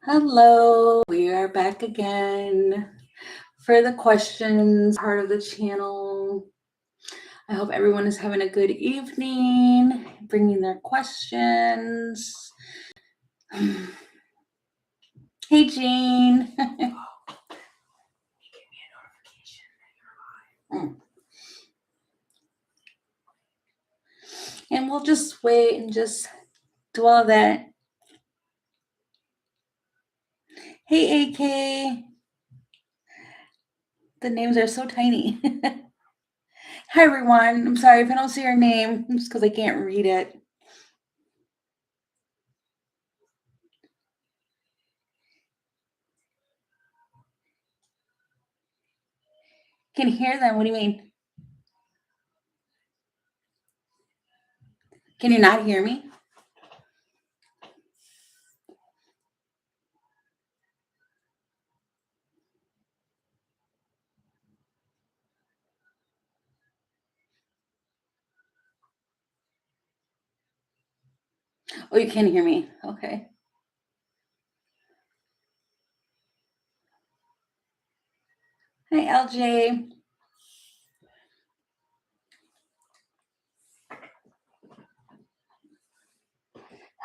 Hello, we are back again for the questions part of the channel. I hope everyone is having a good evening, bringing their questions. Hey, Jean. And we'll just wait and just do all that. Hey, AK. The names are so tiny. Hi, everyone. I'm sorry if I don't see your name, just because I can't read it. Can you hear them? What do you mean? Can you not hear me? Oh, you can hear me. Okay. Hi, LJ.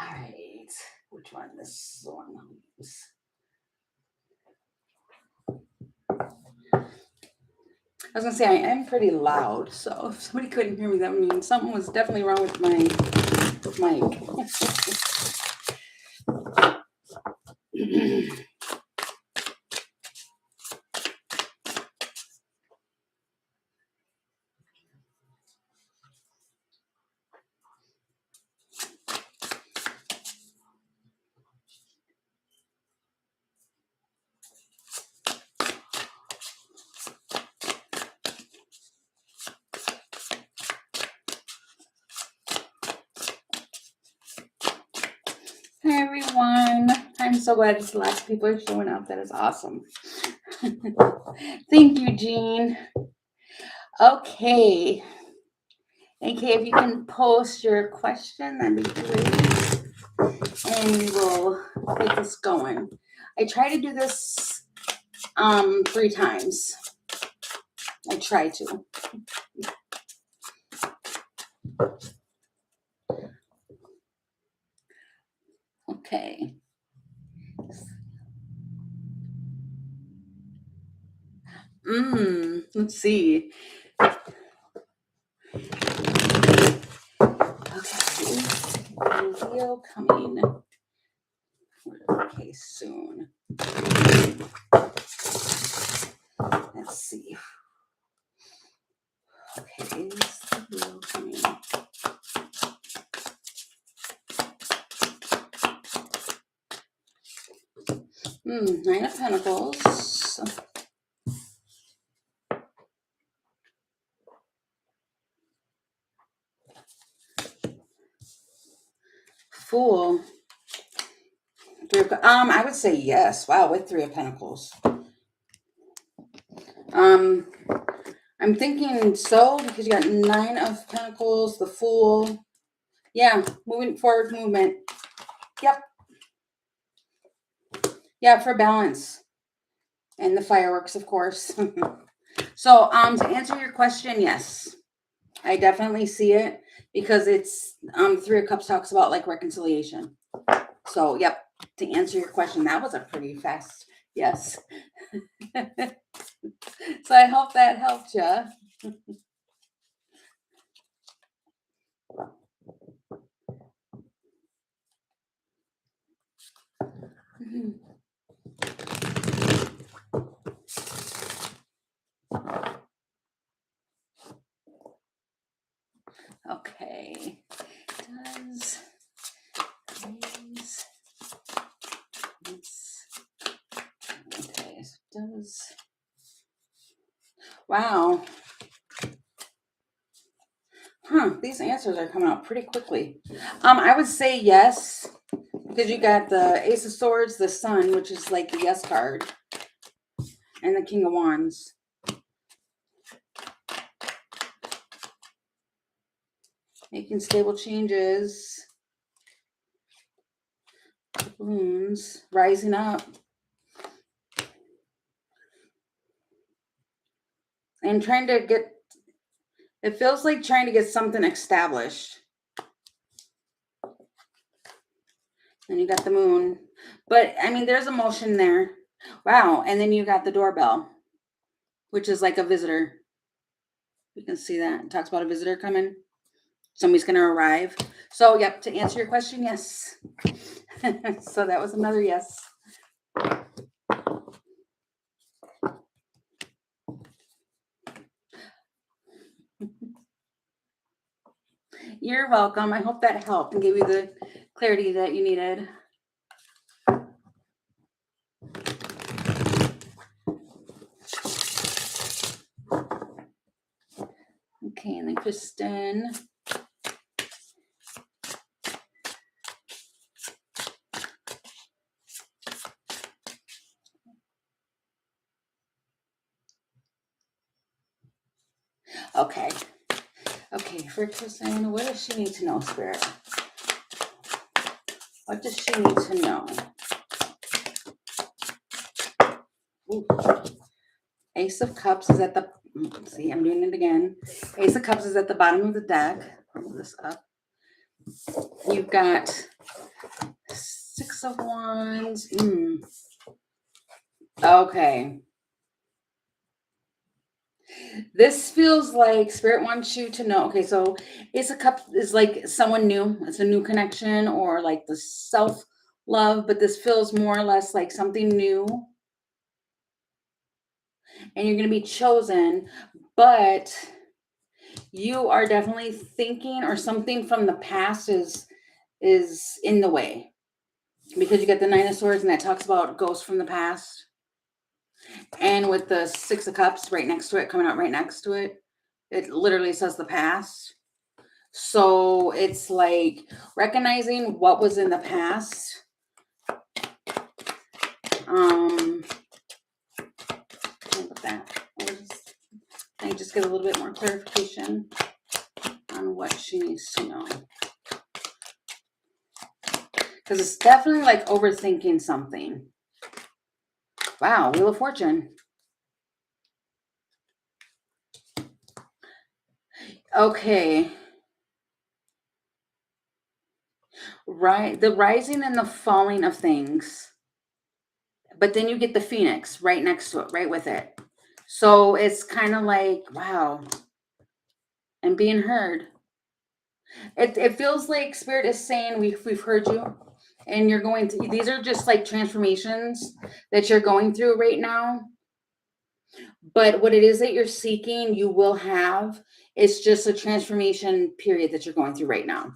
All right. Which one? This one. I was gonna say I am pretty loud, so if somebody couldn't hear me, that means something was definitely wrong with my mic. Hi everyone. I'm so glad just lots of people are showing up. That is awesome. Thank you, Jean. Okay. AK, if you can post your question, that'd be great. And we will get this going. I try to do this 3 times. I try to. Okay. Let's see. Okay. Video coming. Okay, soon. Let's see. Okay, this video coming. 9 of Pentacles. Fool. I would say yes. Wow, with 3 of Pentacles. I'm thinking so because you got 9 of Pentacles, the Fool. Yeah, moving forward movement. Yep. Yeah, for balance. And the fireworks, of course. So, to answer your question, yes. I definitely see it because it's 3 of Cups talks about like reconciliation. So, yep, to answer your question, that was a pretty fast yes. So I hope that helped you. Okay. Does these okay, so does wow. These answers are coming out pretty quickly. I would say yes, because you got the Ace of Swords, the Sun, which is like the yes card, and the King of Wands. Making stable changes. balloons rising up. And trying to get, it feels like trying to get something established. And you got the moon. But, I mean, there's emotion there. Wow. And then you got the doorbell, which is like a visitor. You can see that. It talks about a visitor coming. Somebody's going to arrive. So, yep, to answer your question, yes. So that was another yes. You're welcome. I hope that helped and gave you the clarity that you needed. Okay, and then Kristen. Okay. Okay, for Kristen, what does she need to know, Spirit? What does she need to know? Ooh. Ace of Cups is at the, see, I'm doing it again. Ace of Cups is at the bottom of the deck. Move this up. You've got Six of Wands. Okay. This feels like Spirit wants you to know. Okay, so Ace of Cups is like someone new. It's a new connection or like the self-love, but this feels more or less like something new. And you're going to be chosen, but you are definitely thinking or something from the past is in the way. Because you got the Nine of Swords and that talks about ghosts from the past. And with the Six of Cups right next to it, coming out right next to it, it literally says the past. So it's like recognizing what was in the past. With that, I just get a little bit more clarification on what she needs to know. Because it's definitely like overthinking something. Wow, Wheel of Fortune. Okay. Right, the rising and the falling of things. But then you get the Phoenix right next to it, right with it. So it's kind of like, wow. And being heard. It feels like Spirit is saying we've heard you. And you're going to, these are just like transformations that you're going through right now. But what it is that you're seeking, you will have. It's just a transformation period that you're going through right now.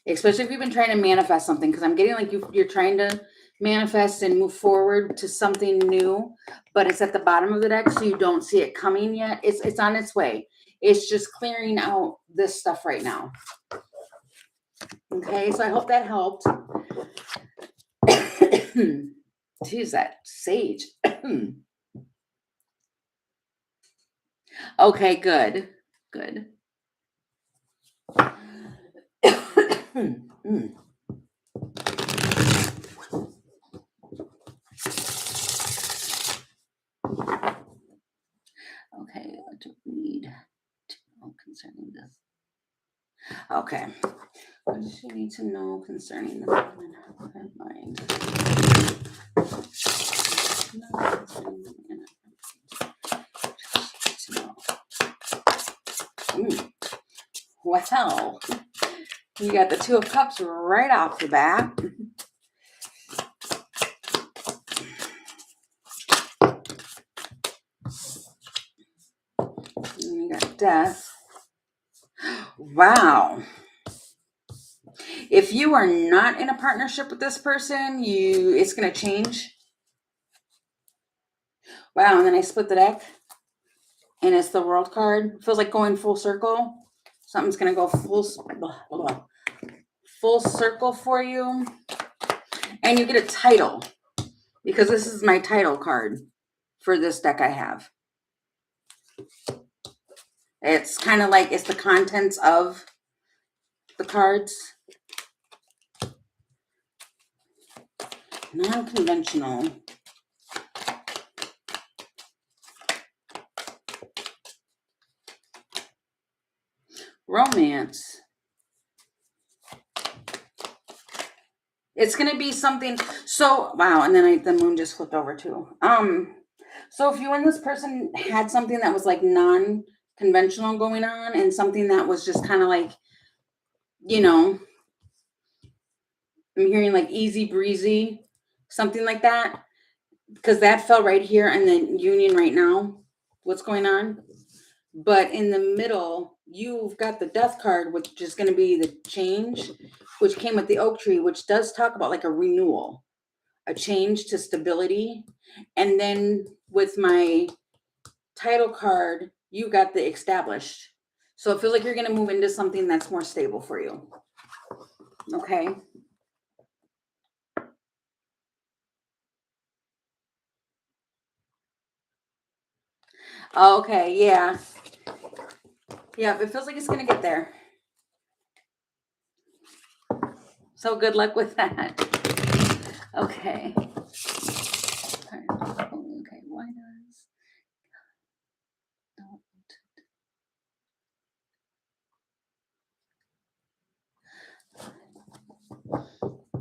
Especially if you've been trying to manifest something, because I'm getting like you're trying to manifest and move forward to something new, but it's at the bottom of the deck, so you don't see it coming yet. It's on its way. It's just clearing out this stuff right now. Okay, so I hope that helped. Geez, that sage. Okay, good. Good. Okay, what do we need to know concerning this? Okay. What does she need to know concerning the mind? Well, you got the Two of Cups right off the bat. And you got Death. Wow. If you are not in a partnership with this person, it's going to change. Wow, and then I split the deck. And it's the World card. It feels like going full circle. Something's going to go full circle for you. And you get a title. Because this is my title card for this deck I have. It's kind of like it's the contents of the cards. Non-conventional. Romance. It's going to be something. So, wow. And then the moon just flipped over too. So if you and this person had something that was like non-conventional going on and something that was just kind of like, you know, I'm hearing like easy breezy, something like that, because that fell right here and then union right now. What's going on? But in the middle, you've got the death card, which is going to be the change, which came with the oak tree, which does talk about like a renewal, a change to stability. And then with my title card, you got the established. So it feels like you're going to move into something that's more stable for you. Okay. Okay. Yeah. Yeah. It feels like it's going to get there. So good luck with that. Okay. Okay. Why does...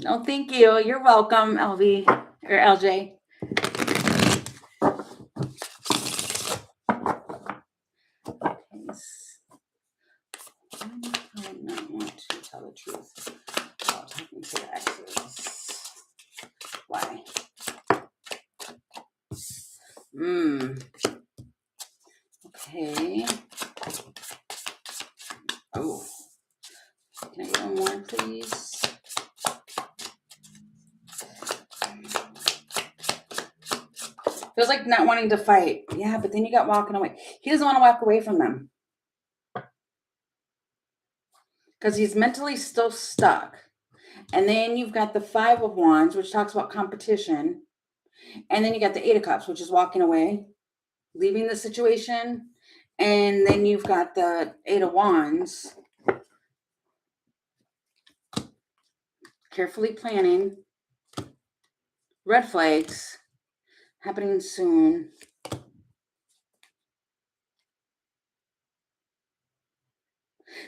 Oh, thank you. You're welcome, LV or LJ. I do not want to tell the truth about talking to the exes. Why? Okay. Oh. Can I get one more, please? Feels like not wanting to fight. Yeah, but then you got walking away. He doesn't want to walk away from them. Because he's mentally still stuck. And then you've got the 5 of Wands, which talks about competition. And then you got the 8 of Cups, which is walking away, leaving the situation. And then you've got the 8 of Wands, carefully planning, red flags, happening soon.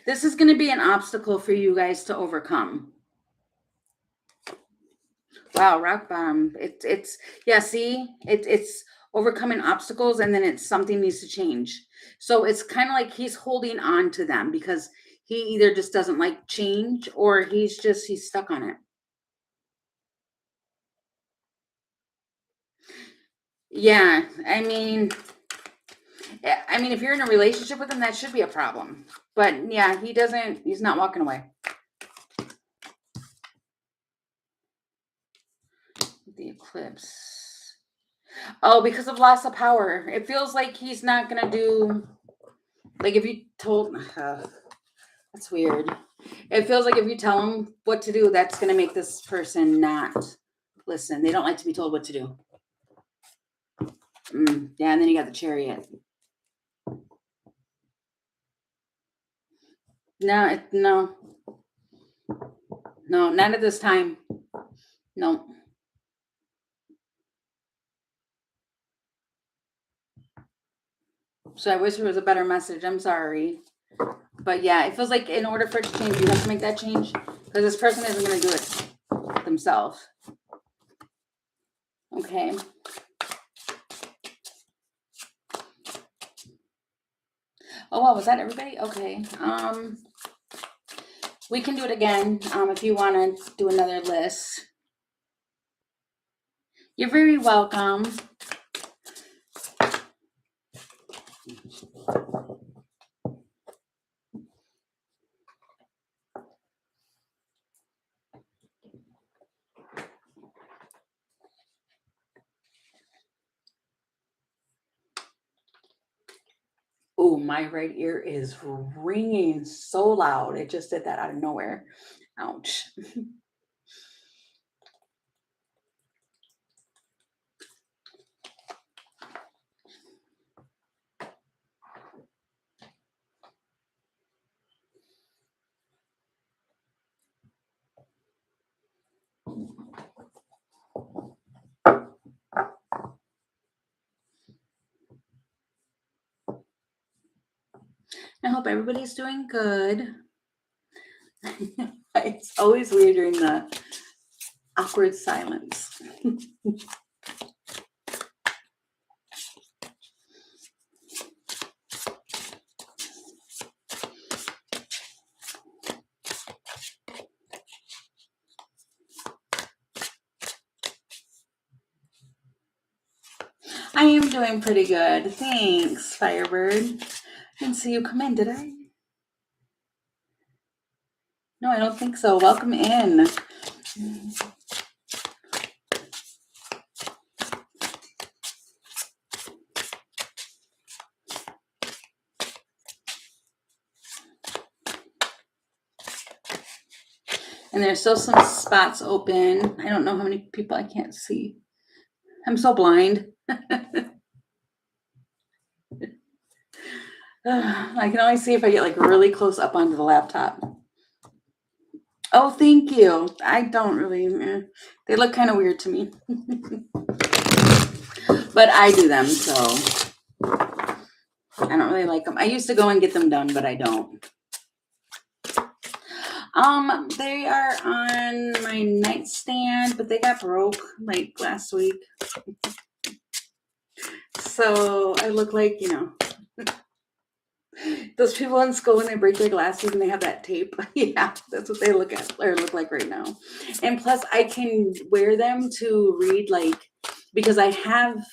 This is going to be an obstacle for you guys to overcome. Wow, rock bottom. It's yeah, see? It's overcoming obstacles and then it's something needs to change. So it's kind of like he's holding on to them because he either just doesn't like change or he's stuck on it. Yeah, I mean, if you're in a relationship with him, that should be a problem. But yeah, he's not walking away. The eclipse. Oh, because of loss of power. It feels like he's not going to do, like if you told, that's weird. It feels like if you tell him what to do, that's going to make this person not listen. They don't like to be told what to do. Yeah, and then you got the Chariot. No, not at this time. No. So I wish there was a better message. I'm sorry. But yeah, it feels like in order for it to change, you have to make that change because this person isn't going to do it themselves. Okay. Oh, well, was that everybody? Okay. We can do it again if you want to do another list. You're very welcome. Oh, my right ear is ringing so loud. It just did that out of nowhere. Ouch. hope everybody's doing good. It's always weird during the awkward silence. I am doing pretty good. Thanks, Firebird. Didn't see you come in, did I? No, I don't think so. Welcome in. And there's still some spots open. I don't know how many people I can't see. I'm so blind. I can only see if I get like really close up onto the laptop. Oh, thank you. I don't really, they look kind of weird to me. But I do them, so I don't really like them. I used to go and get them done, but I don't. They are on my nightstand, but they got broke like last week. So I look like, those people in school when they break their glasses and they have that tape. Yeah, that's what they look like right now. And plus I can wear them to read, like, because I have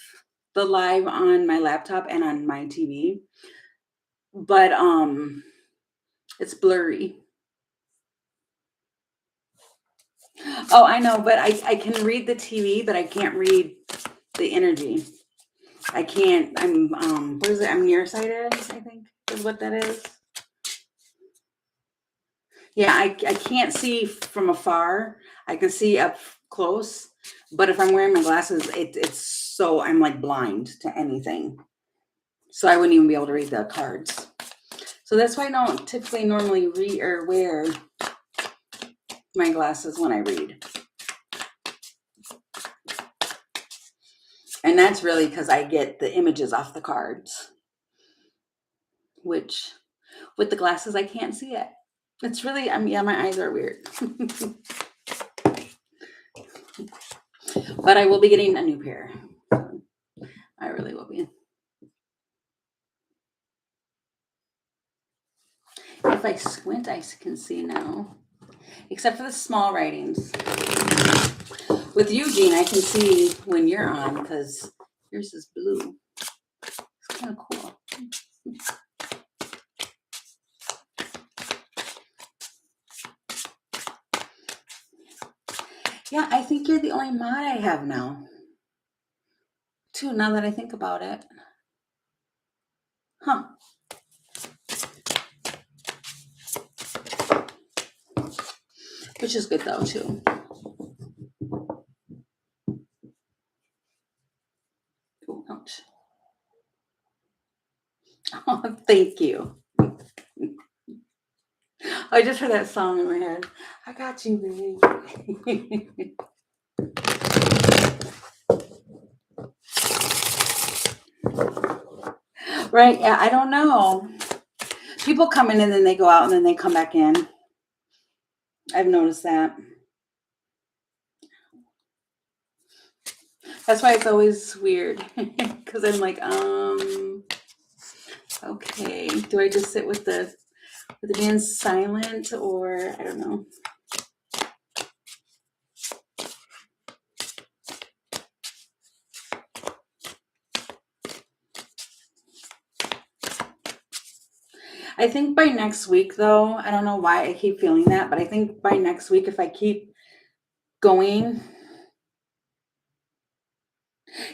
the live on my laptop and on my TV, but it's blurry. Oh, I know, but I can read the TV, but I can't read the energy. I can't, what is it? I'm nearsighted, I think is what that is. Yeah, I can't see from afar. I can see up close, but if I'm wearing my glasses, I'm like blind to anything. So I wouldn't even be able to read the cards. So that's why I don't typically normally read or wear my glasses when I read. And that's really because I get the images off the cards, which with the glasses, I can't see it. It's really, yeah, my eyes are weird. But I will be getting a new pair. I really will be. If I squint, I can see now. Except for the small writings. With Eugene, I can see when you're on because yours is blue. It's kind of cool. Yeah, I think you're the only mod I have now. Too, now that I think about it. Huh. Which is good though, too. Oh, ouch. Oh, thank you. I just heard that song in my head. I got you, babe. Right? Yeah, I don't know. People come in and then they go out and then they come back in. I've noticed that. That's why it's always weird. Because I'm like, okay. Do I just sit with the being silent, or I don't know. I think by next week, though, I don't know why I keep feeling that, but I think by next week, if I keep going,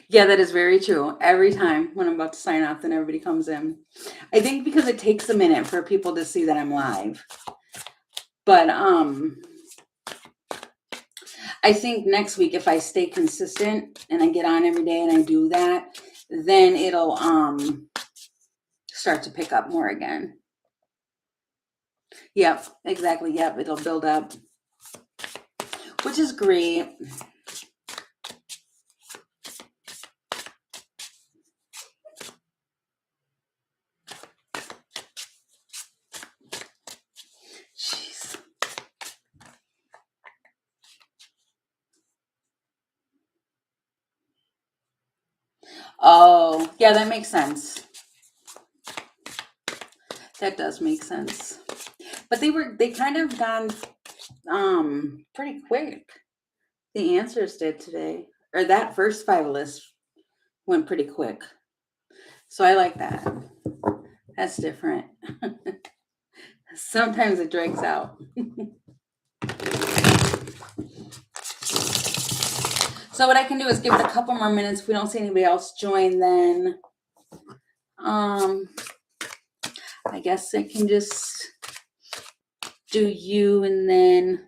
yeah, that is very true. Every time when I'm about to sign off, then everybody comes in. I think because it takes a minute for people to see that I'm live. But I think next week, if I stay consistent and I get on every day and I do that, then it'll start to pick up more again. Yep, exactly. Yep, it'll build up, which is great. Yeah, that makes sense. That does make sense. But they kind of gone pretty quick. The answers did today. Or that first 5 list went pretty quick. So I like that. That's different. Sometimes it drags out. So what I can do is give it a couple more minutes. If we don't see anybody else join, then I guess I can just do you and then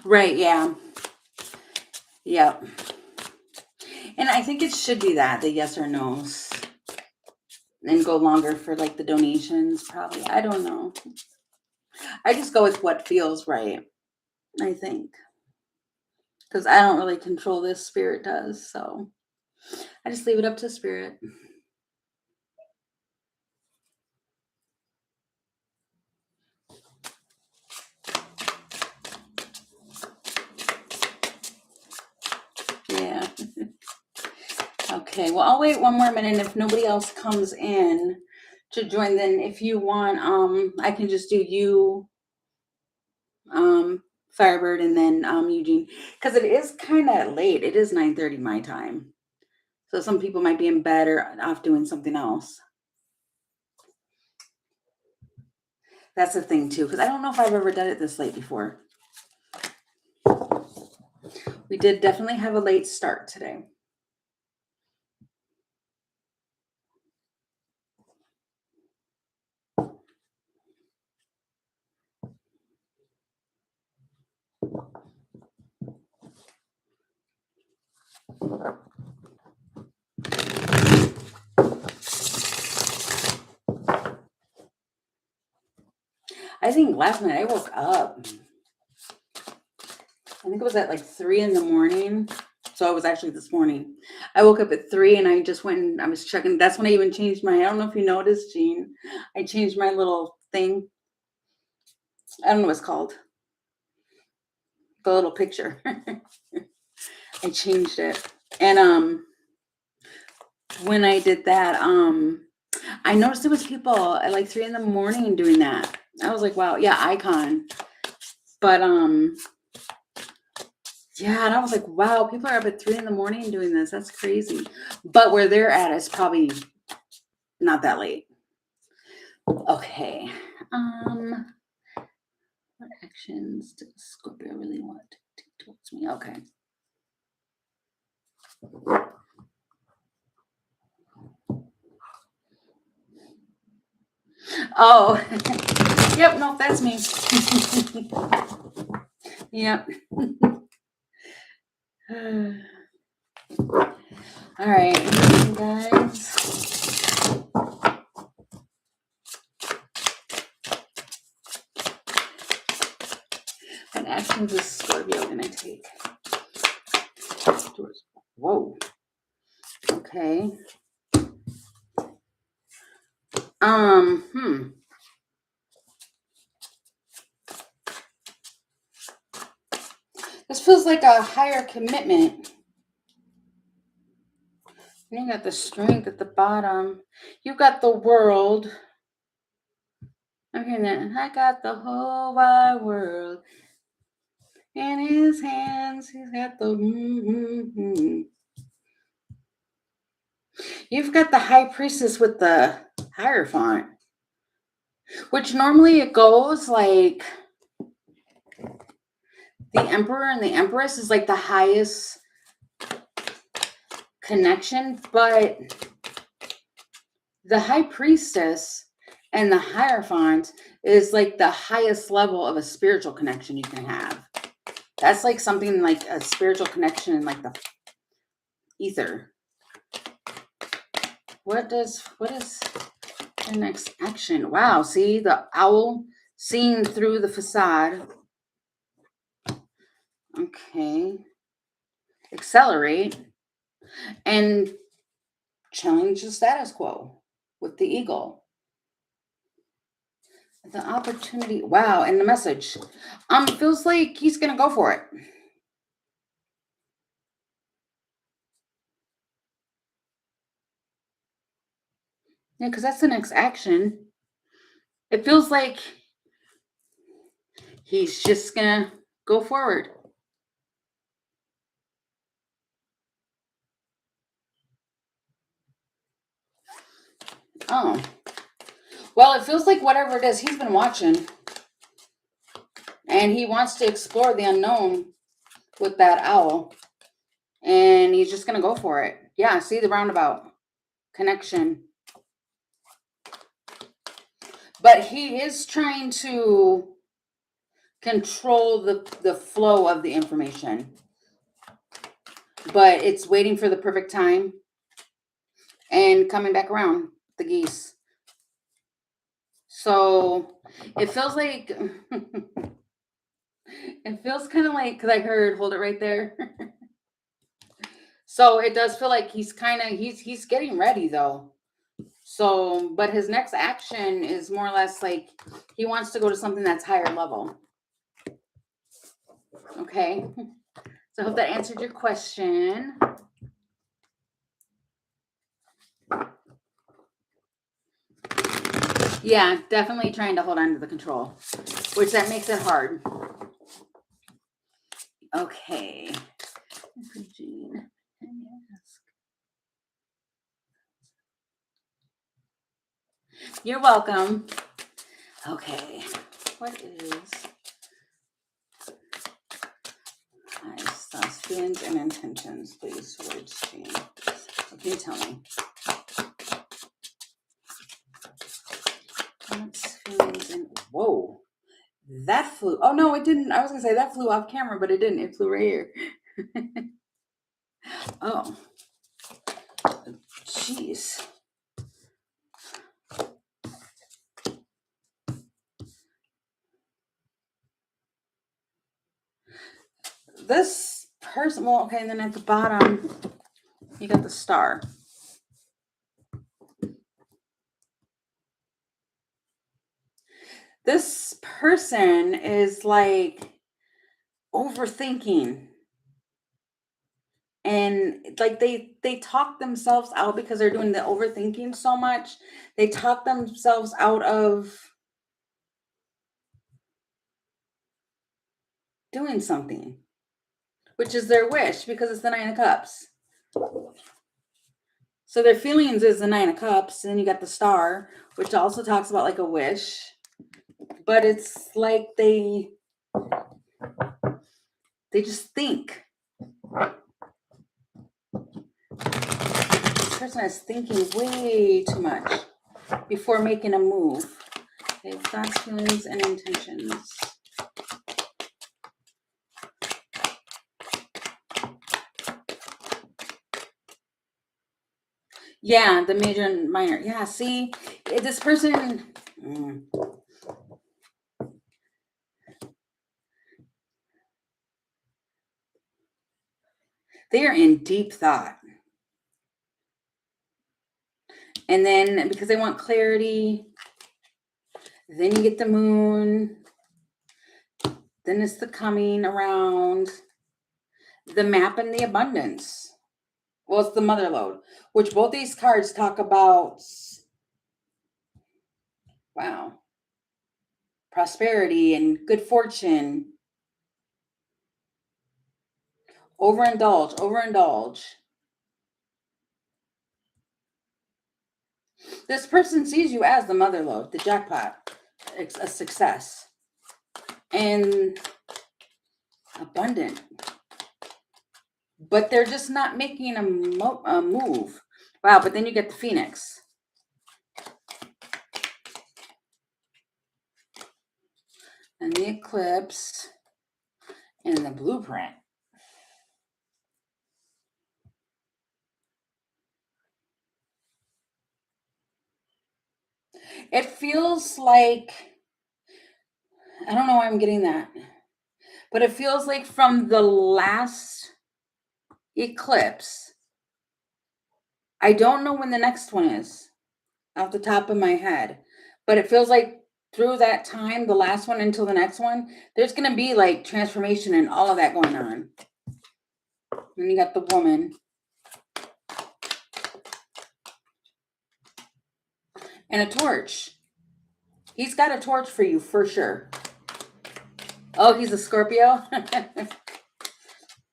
right, yeah. Yep. And I think it should be the yes or no's. And go longer for like the donations, probably. I don't know. I just go with what feels right, I think. Because I don't really control this, Spirit does. So I just leave it up to Spirit. Yeah. Okay, well, I'll wait one more minute. If nobody else comes in to join, then if you want, I can just do you, Firebird, and then Eugene, because it is kind of late. It is 9:30 my time, so some people might be in bed or off doing something else. That's the thing too, because I don't know if I've ever done it this late before. We did definitely have a late start today. I think last night I woke up. I think it was at like 3 in the morning. So it was actually this morning. I woke up at 3 and I just went and I was checking. That's when I even changed I don't know if you noticed, Jean. I changed my little thing. I don't know what it's called. The little picture. I changed it. And when I did that, I noticed there was people at like 3 in the morning doing that. I was like, wow, yeah, icon. But yeah, and I was like, wow, people are up at 3 in the morning doing this. That's crazy. But where they're at is probably not that late. Okay. What actions does Scorpio really want to take towards me? Okay. Oh, yep, no, that's me. Yep. All right, you guys. What actions is Scorpio gonna take? Whoa. Okay. This feels like a higher commitment. You got the strength at the bottom. You got the world. Okay, then I got the whole wide world in his hands. He's got the. You've got the High Priestess with the Hierophant, which normally it goes like the Emperor and the Empress is like the highest connection, but the High Priestess and the Hierophant is like the highest level of a spiritual connection you can have. That's like something like a spiritual connection in like the ether. What is the next action? Wow, see the owl seeing through the facade. Okay. Accelerate and challenge the status quo with the eagle. The opportunity. Wow. And the message. Feels like he's going to go for it. Yeah, because that's the next action. It feels like he's just going to go forward. Oh. Well, it feels like whatever it is, he's been watching. And he wants to explore the unknown with that owl. And he's just going to go for it. Yeah, see the roundabout connection. But he is trying to control the flow of the information. But it's waiting for the perfect time and coming back around, the geese. So it feels like, it feels kind of like, because I heard, hold it right there. So it does feel like he's getting ready though. So, but his next action is more or less like he wants to go to something that's higher level. Okay. So I hope that answered your question. Yeah, definitely trying to hold on to the control, which that makes it hard. Okay. Jean, you're welcome. Okay. What is thoughts, feelings, and intentions, please? Words, Jean. What can you tell me? Thoughts, feelings, and whoa. That flew. Oh no, it didn't. I was gonna say that flew off camera, but it didn't. It flew right here. Oh. Jeez. This person, well, okay, and then at the bottom, you got the star. This person is like overthinking. And like they talk themselves out because they're doing the overthinking so much. They talk themselves out of doing something, which is their wish because it's the Nine of Cups. So their feelings is the Nine of Cups, and then you got the Star, which also talks about like a wish. But it's like they just think. This person is thinking way too much before making a move. Okay, thoughts, feelings, and intentions. Yeah, the major and minor. Yeah, see, this person. They are in deep thought. And then because they want clarity, then you get the moon. Then it's the coming around, the map, and the abundance. Well, it's the mother lode, which both these cards talk about. Wow. Prosperity and good fortune. Overindulge. This person sees you as the mother lode, the jackpot, a success, and abundant. But they're just not making a move. Wow, but then you get the Phoenix. And the eclipse. And the blueprint. It feels like, I don't know why I'm getting that, but it feels like from the last eclipse, I don't know when the next one is off the top of my head, but it feels like through that time, the last one until the next one, there's going to be like transformation and all of that going on. And you got the woman. And a torch. He's got a torch for you for sure. Oh, he's a Scorpio?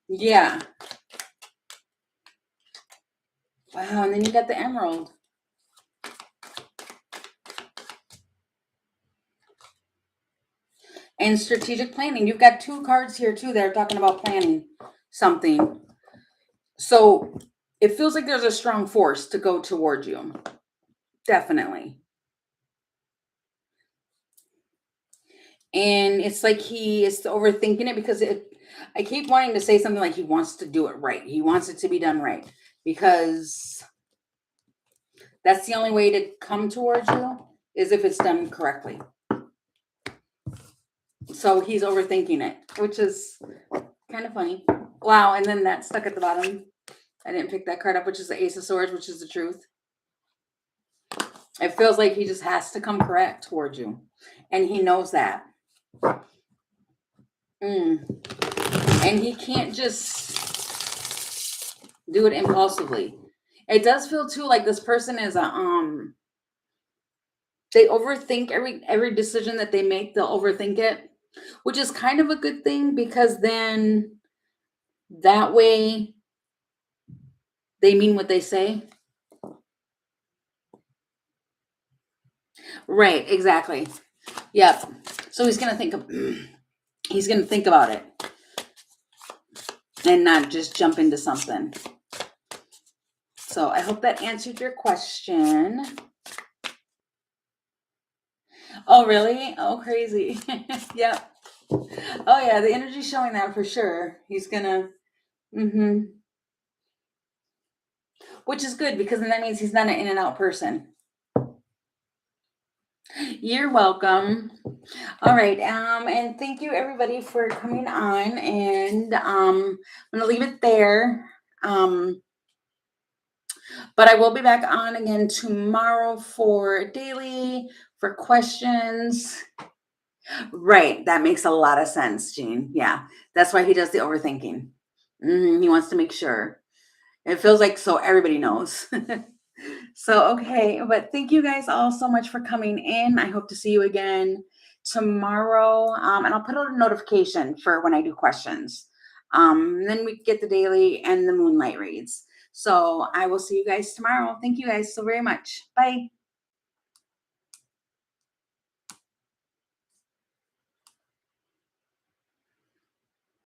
Yeah. Wow, and then you got the emerald. And strategic planning. You've got 2 cards here too that are talking about planning something. So it feels like there's a strong force to go toward you. Definitely. And it's like he is overthinking it because I keep wanting to say something like he wants to do it right. He wants it to be done right because that's the only way to come towards you is if it's done correctly. So he's overthinking it, which is kind of funny. Wow. And then that stuck at the bottom. I didn't pick that card up, which is the Ace of Swords, which is the truth. It feels like he just has to come correct towards you. And he knows that. And he can't just do it impulsively. It does feel too like this person is they overthink every decision that they make. They'll overthink it, which is kind of a good thing because then that way they mean what they say. Right, exactly. Yep. So he's gonna think about it and not just jump into something. So I hope that answered your question. Oh, really? Oh, crazy. Yep. Oh, yeah. The energy's showing that for sure. He's gonna, which is good because then that means he's not an in and out person. You're welcome. All right. And thank you everybody for coming on, and I'm gonna leave it there. But I will be back on again tomorrow for daily, for questions. Right. That makes a lot of sense, Jean. Yeah. That's why he does the overthinking. He wants to make sure. It feels like so everybody knows. So, okay. But thank you guys all so much for coming in. I hope to see you again tomorrow. And I'll put out a notification for when I do questions. Then we get the daily and the moonlight reads. So I will see you guys tomorrow. Thank you guys so very much. Bye.